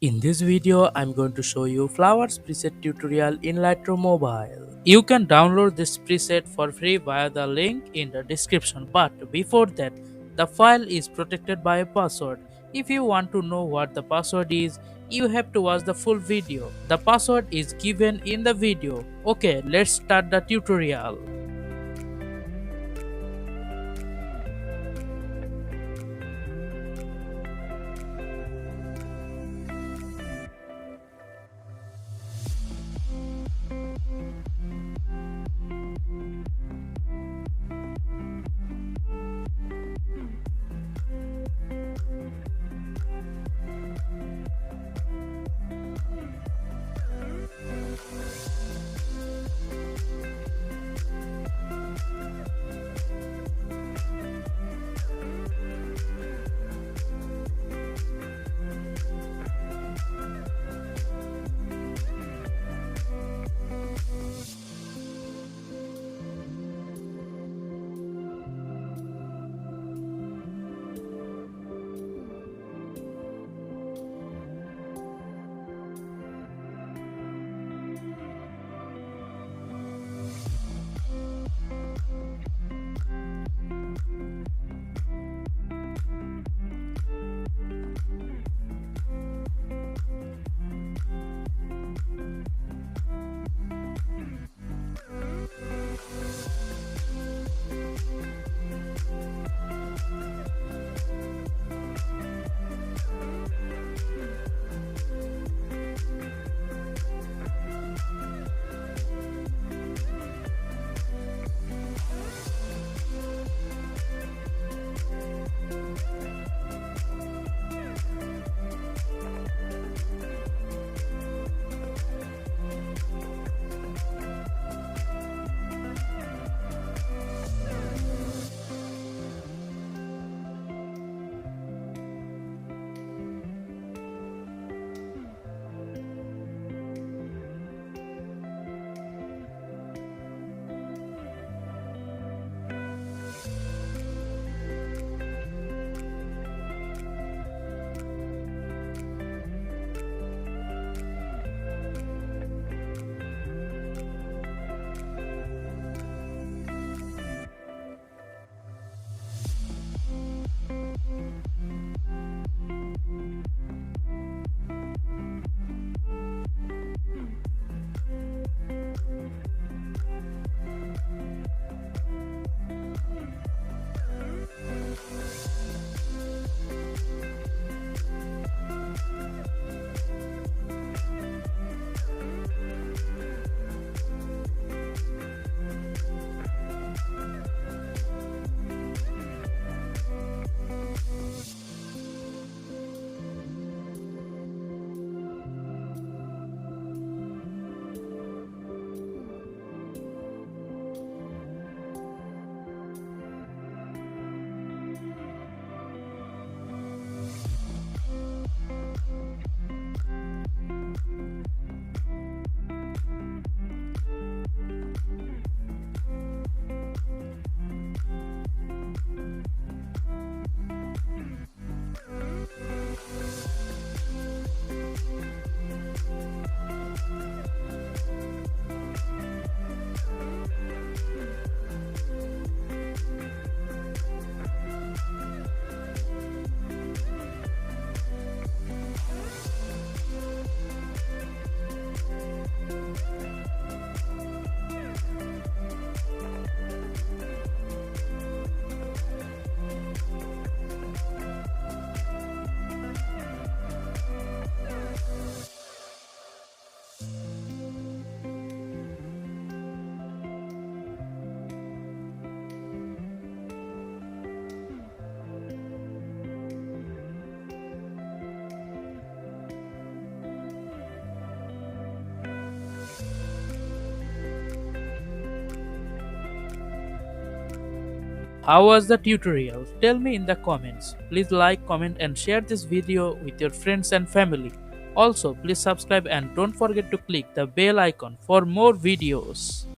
In this video, I'm going to show you flowers preset tutorial in Lightroom Mobile. You can download this preset for free via the link in the description, but before that, the file is protected by a password. If you want to know what the password is, you have to watch the full video. The password is given in the video. Okay, let's start the tutorial. How was the tutorial? Tell me in the comments. Please like, comment and share this video with your friends and family. Also, please subscribe and don't forget to click the bell icon for more videos.